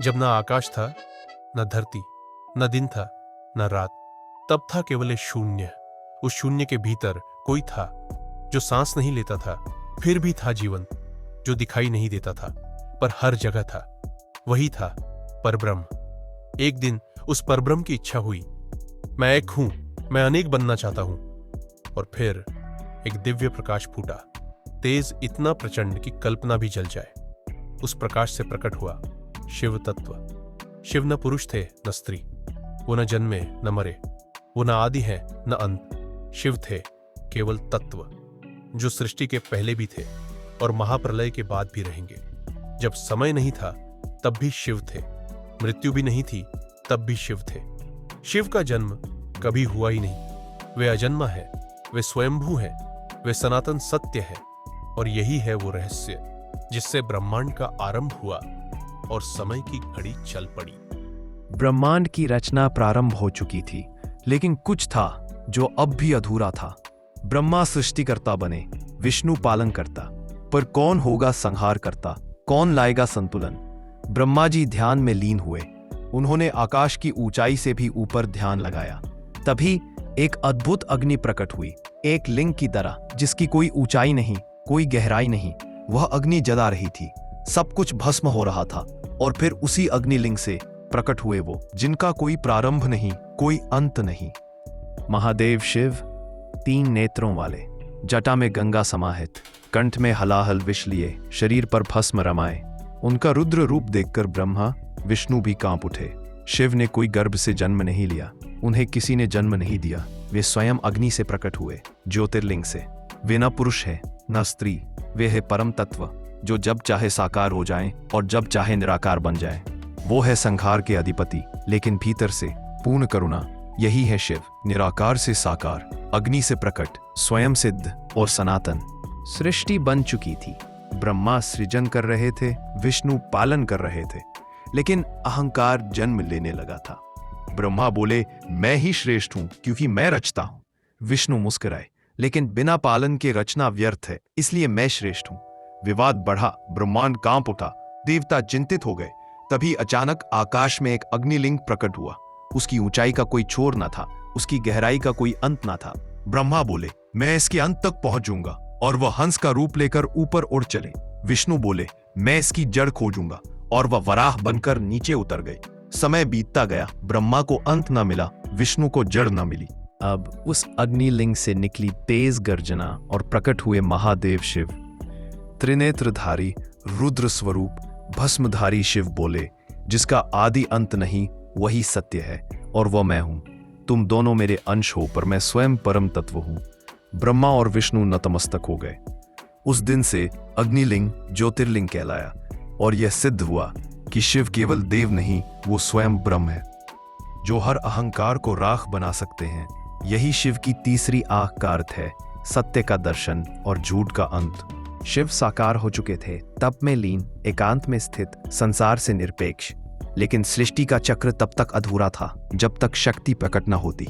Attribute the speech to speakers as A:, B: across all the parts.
A: जब ना आकाश था, न धरती, न दिन था, न रात। तब था केवल एक शून्य। उस शून्य के भीतर कोई था जो सांस नहीं लेता था, फिर भी था जीवन, जो दिखाई नहीं देता था पर हर जगह था। वही था परब्रह्म। एक दिन उस परब्रह्म की इच्छा हुई, मैं एक हूं, मैं अनेक बनना चाहता हूं। और फिर एक दिव्य प्रकाश फूटा, तेज इतना प्रचंड कि कल्पना भी जल जाए। उस प्रकाश से प्रकट हुआ शिव तत्व। शिव न पुरुष थे न स्त्री, वो न जन्मे न मरे, वो न आदि है न अंत। शिव थे केवल तत्व, जो सृष्टि के पहले भी थे और महाप्रलय के बाद भी रहेंगे। जब समय नहीं था तब भी शिव थे, मृत्यु भी नहीं थी तब भी शिव थे। शिव का जन्म कभी हुआ ही नहीं। वे अजन्मा है, वे स्वयंभू है, वे सनातन सत्य है। और यही है वो रहस्य जिससे ब्रह्मांड का आरंभ हुआ और समय की घड़ी चल पड़ी।
B: ब्रह्मांड की रचना प्रारंभ हो चुकी थी, लेकिन कुछ था जो अब भी अधूरा था। ब्रह्मा सृष्टिकर्ता बने, विष्णु पालन करता, पर कौन होगा संहार करता, कौन लाएगा संतुलन? ब्रह्मा जी ध्यान में लीन हुए। उन्होंने आकाश की ऊंचाई से भी ऊपर ध्यान लगाया। तभी एक अद्भुत अग्नि प्रकट हुई, एक लिंग की तरह, जिसकी कोई ऊंचाई नहीं, कोई गहराई नहीं। वह अग्नि जला रही थी, सब कुछ भस्म हो रहा था। और फिर उसी अग्निलिंग से प्रकट हुए वो, जिनका कोई प्रारंभ नहीं, कोई अंत नहीं। महादेव शिव, 3 नेत्रों वाले, जटा में गंगा समाहित, कंठ में हलाहल विष लिए, शरीर पर भस्म रमाए। उनका रुद्र रूप देखकर ब्रह्मा विष्णु भी कांप उठे। शिव ने कोई गर्भ से जन्म नहीं लिया, उन्हें किसी ने जन्म नहीं दिया। वे स्वयं अग्नि से प्रकट हुए, ज्योतिर्लिंग से। वे न पुरुष है न स्त्री, वे है परम तत्व, जो जब चाहे साकार हो जाएं और जब चाहे निराकार बन जाएं। वो है संहार के अधिपति, लेकिन भीतर से पूर्ण करुणा। यही है शिव, निराकार से साकार, अग्नि से प्रकट, स्वयं सिद्ध और सनातन। सृष्टि बन चुकी थी। ब्रह्मा सृजन कर रहे थे, विष्णु पालन कर रहे थे, लेकिन अहंकार जन्म लेने लगा था। ब्रह्मा बोले, मैं ही श्रेष्ठ हूं क्योंकि मैं रचता हूं। विष्णु मुस्कुराए, लेकिन बिना पालन के रचना व्यर्थ है, इसलिए मैं श्रेष्ठ हूं। विवाद बढ़ा, ब्रह्मांड कांप उठा, देवता चिंतित हो गए। तभी अचानक आकाश में एक अग्निलिंग प्रकट हुआ। उसकी ऊंचाई का कोई छोर न था, उसकी गहराई का कोई अंत न था। ब्रह्मा बोले, मैं इसके अंत तक पहुंचूंगा, और वह हंस का रूप लेकर ऊपर उड़ चले। विष्णु बोले, मैं इसकी जड़ खोजूंगा, और वह वराह बनकर नीचे उतर गए। समय बीतता गया, ब्रह्मा को अंत न मिला, विष्णु को जड़ न मिली। अब उस अग्निलिंग से निकली तेज गर्जना और प्रकट हुए महादेव शिव। त्रिनेत्रधारी, रुद्र स्वरूप, भस्मधारी शिव बोले, जिसका आदि अंत नहीं, वही सत्य है, और वह मैं हूं। तुम दोनों मेरे अंश हो, पर मैं स्वयं परम तत्व हूं। ब्रह्मा और विष्णु नतमस्तक हो गए। उस दिन से अग्निलिंग ज्योतिर्लिंग कहलाया, और यह सिद्ध हुआ कि शिव केवल देव नहीं, वो स्वयं ब्रह्म है, जो हर अहंकार को राख बना सकते हैं। यही शिव की तीसरी आंख का अर्थ है, सत्य का दर्शन और झूठ का अंत। शिव साकार हो चुके थे, तप में लीन, एकांत में स्थित, संसार से निरपेक्ष। लेकिन सृष्टि का चक्र तब तक अधूरा था जब तक शक्ति प्रकट न होती।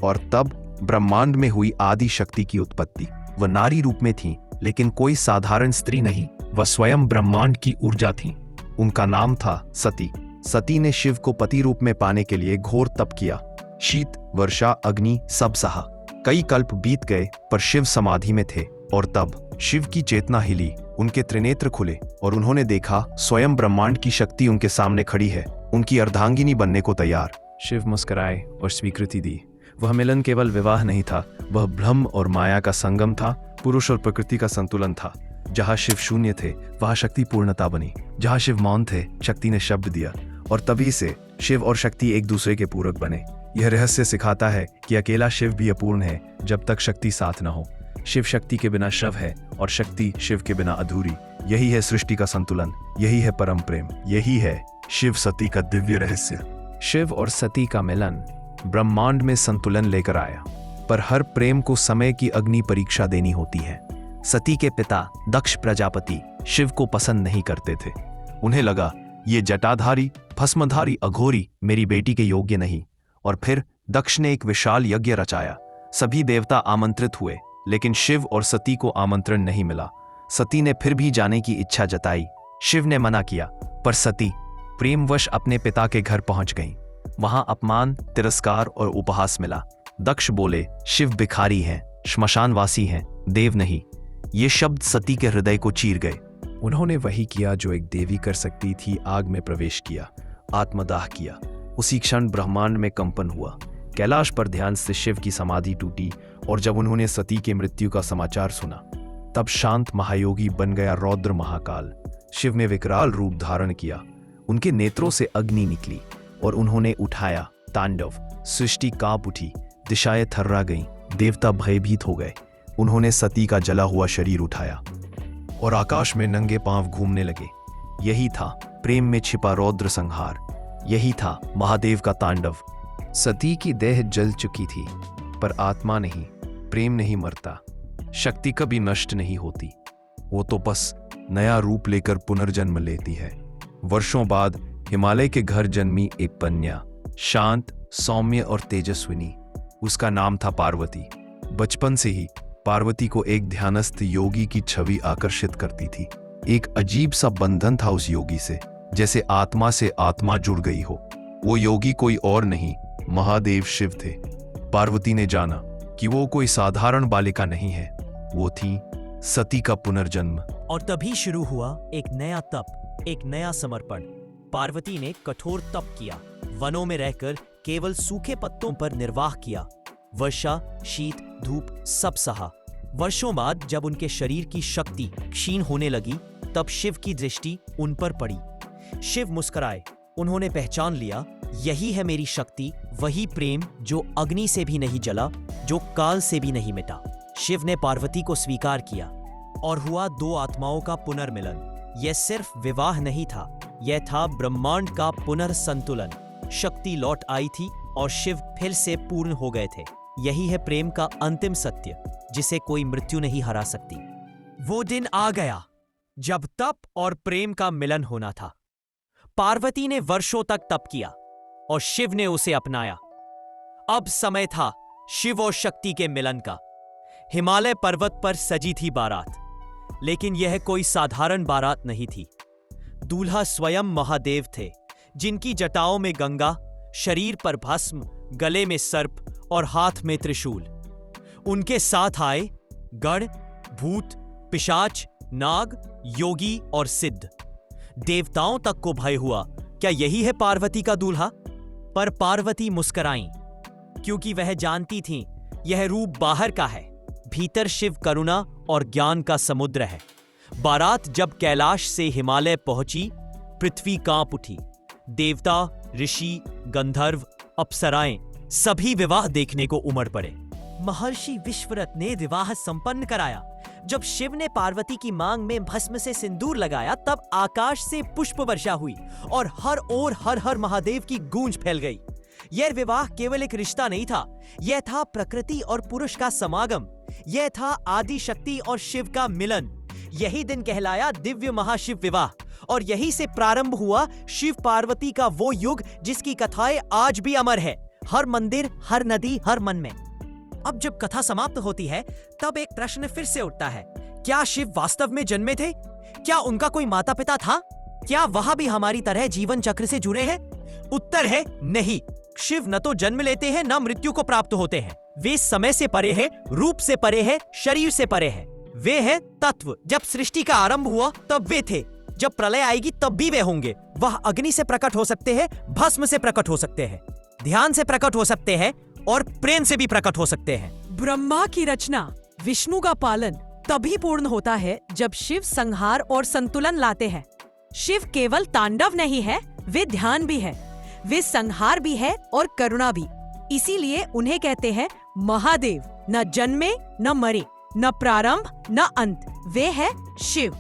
B: और तब ब्रह्मांड में हुई आदि शक्ति की उत्पत्ति। वह नारी रूप में थी, लेकिन कोई साधारण स्त्री नहीं, वह स्वयं ब्रह्मांड की ऊर्जा थी। उनका नाम था सती। सती ने शिव को पति रूप में पाने के लिए घोर तप किया। शीत, वर्षा, अग्नि सब सहा। कई कल्प बीत गए, पर शिव समाधि में थे। और तब शिव की चेतना हिली, उनके त्रिनेत्र खुले, और उन्होंने देखा स्वयं ब्रह्मांड की शक्ति उनके सामने खड़ी है, उनकी अर्धांगिनी बनने को तैयार। शिव मुस्कुराए और स्वीकृति दी। वह मिलन केवल विवाह नहीं था, वह ब्रह्म और माया का संगम था, पुरुष और प्रकृति का संतुलन था। जहां शिव शून्य थे, वहां शक्ति पूर्णता बनी। जहां शिव मौन थे, शक्ति ने शब्द दिया, और तभी से शिव और शक्ति एक दूसरे के पूरक बने। यह रहस्य सिखाता है कि अकेला शिव भी अपूर्ण है जब तक शक्ति साथ न हो। शिव शक्ति के बिना शव है, और शक्ति शिव के बिना अधूरी। यही है सृष्टि का संतुलन, यही है परम प्रेम, यही है शिव सती का दिव्य रहस्य। शिव और सती का मिलन ब्रह्मांड में संतुलन लेकर आया, पर हर प्रेम को समय की अग्नि परीक्षा देनी होती है। सती के पिता दक्ष प्रजापति शिव को पसंद नहीं करते थे। उन्हें लगा, ये जटाधारी, भस्मधारी अघोरी मेरी बेटी के योग्य नहीं। और फिर दक्ष ने एक विशाल यज्ञ रचाया। सभी देवता आमंत्रित हुए, लेकिन शिव और सती को आमंत्रण नहीं मिला। सती ने फिर भी जाने की इच्छा जताई। शिव ने मना किया, पर सती प्रेमवश अपने पिता के घर पहुंच गईं। वहां अपमान, तिरस्कार और उपहास मिला। दक्ष बोले, शिव भिखारी हैं, श्मशानवासी हैं, देव नहीं। ये शब्द सती के हृदय को चीर गए। उन्होंने वही किया जो एक देवी कर सकती थी, आग में प्रवेश किया, आत्मदाह किया। उसी क्षण ब्रह्मांड में कंपन हुआ। कैलाश पर ध्यान से शिव की समाधि टूटी और जब उन्होंने सती के मृत्यु का समाचार सुना, तब शांत महायोगी बन गया रौद्र महाकाल। शिव ने विकराल रूप धारण किया। उनके नेत्रों से अग्नि निकली और उन्होंने उठाया तांडव। सृष्टि कांप उठी, दिशाएं थर्रा गईं, देवता भयभीत हो गए। उन्होंने सती का जला हुआ शरीर उठाया और आकाश में नंगे पांव घूमने लगे। यही था प्रेम में छिपा रौद्र संहार, यही था महादेव का तांडव। सती की देह जल चुकी थी, पर आत्मा नहीं। प्रेम नहीं मरता, शक्ति कभी नष्ट नहीं होती। वो तो बस नया रूप लेकर पुनर्जन्म लेती है। वर्षों बाद हिमालय के घर जन्मी एक कन्या, शांत, सौम्य और तेजस्विनी। उसका नाम था पार्वती। बचपन से ही पार्वती को एक ध्यानस्थ योगी की छवि आकर्षित करती थी। एक अजीब सा बंधन था उस योगी से, जैसे आत्मा से आत्मा जुड़ गई हो। वो योगी कोई और नहीं, महादेव शिव थे। पार्वती ने जाना कि वो कोई साधारण बालिका नहीं है, वो थी सती का पुनर्जन्म।
C: और तभी शुरू हुआ एक नया तप, एक नया समर्पण। पार्वती ने कठोर तप किया, वनों में रहकर केवल सूखे पत्तों पर निर्वाह किया। वर्षा, शीत, धूप सब सहा। वर्षों बाद जब उनके शरीर की शक्ति क्षीण होने लगी, तब शिव की दृष्टि उन पर पड़ी। शिव मुस्कुराए। उन्होंने पहचान लिया, यही है मेरी शक्ति, वही प्रेम जो अग्नि से भी नहीं जला, जो काल से भी नहीं मिटा। शिव ने पार्वती को स्वीकार किया और हुआ दो आत्माओं का पुनर्मिलन। यह सिर्फ विवाह नहीं था, यह था ब्रह्मांड का पुनर्संतुलन। शक्ति लौट आई थी और शिव फिर से पूर्ण हो गए थे। यही है प्रेम का अंतिम सत्य, जिसे कोई मृत्यु नहीं हरा सकती। वो दिन आ गया जब तप और प्रेम का मिलन होना था। पार्वती ने वर्षों तक तप किया और शिव ने उसे अपनाया। अब समय था शिव और शक्ति के मिलन का। हिमालय पर्वत पर सजी थी बारात, लेकिन यह कोई साधारण बारात नहीं थी। दूल्हा स्वयं महादेव थे, जिनकी जटाओं में गंगा, शरीर पर भस्म, गले में सर्प और हाथ में त्रिशूल। उनके साथ आए गण, भूत, पिशाच, नाग, योगी और सिद्ध। देवताओं तक को भय हुआ, क्या यही है पार्वती का दूल्हा? पर पार्वती मुस्कुराईं, क्योंकि वह जानती थीं यह रूप बाहर का है, भीतर शिव करुणा और ज्ञान का समुद्र है। बारात जब कैलाश से हिमालय पहुंची, पृथ्वी कांप उठी। देवता, ऋषि, गंधर्व, अप्सराएं सभी विवाह देखने को उमड़ पड़े। महर्षि विश्वरथ ने विवाह संपन्न कराया। जब शिव ने पार्वती की मांग में भस्म से सिंदूर लगाया, तब आकाश से पुष्प वर्षा हुई और हर ओर हर हर महादेव की गूंज फैल गई। यह विवाह केवल एक रिश्ता नहीं था, यह था प्रकृति और पुरुष का समागम। यह था आदि शक्ति और शिव का मिलन। यही दिन कहलाया दिव्य महाशिव विवाह और यही से प्रारंभ हुआ शिव पार्वती का वो युग जिसकी कथाएं आज भी अमर है, हर मंदिर, हर नदी, हर मन में। अब जब कथा समाप्त होती है, तब एक प्रश्न फिर से उठता है, क्या शिव वास्तव में जन्मे थे? क्या उनका कोई माता पिता था? क्या वह भी हमारी तरह जीवन चक्र से जुड़े हैं? उत्तर है नहीं। शिव न तो जन्म लेते हैं, न मृत्यु को प्राप्त होते हैं। वे समय से परे हैं, रूप से परे हैं, शरीर से परे हैं। वे हैं तत्व। जब सृष्टि का आरंभ हुआ तब वे थे, जब प्रलय आएगी तब भी वे होंगे। वह अग्नि से प्रकट हो सकते हैं, भस्म से प्रकट हो सकते हैं, ध्यान से प्रकट हो सकते हैं और प्रेम से भी प्रकट हो सकते हैं।
D: ब्रह्मा की रचना, विष्णु का पालन तभी पूर्ण होता है जब शिव संहार और संतुलन लाते हैं। शिव केवल तांडव नहीं है, वे ध्यान भी है, वे संहार भी है और करुणा भी। इसीलिए उन्हें कहते हैं महादेव। न जन्मे, न मरे, न प्रारंभ, न अंत। वे है शिव,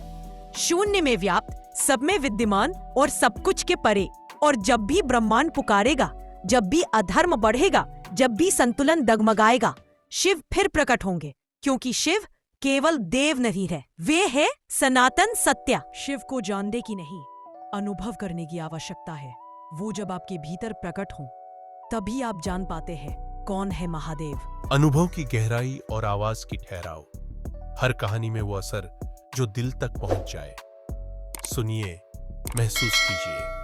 D: शून्य में व्याप्त, सब में विद्यमान और सब कुछ के परे। और जब भी ब्रह्मांड पुकारेगा, जब भी अधर्म बढ़ेगा, जब भी संतुलन डगमगाएगा, शिव फिर प्रकट होंगे, क्योंकि शिव केवल देव नहीं है, वे है सनातन सत्य। शिव को जानने की नहीं, अनुभव करने की आवश्यकता है। वो जब आपके भीतर प्रकट हो, तभी आप जान पाते हैं कौन है महादेव।
A: अनुभव की गहराई और आवाज की ठहराव, हर कहानी में वो असर जो दिल तक पहुंच जाए। सुनिए, महसूस कीजिए।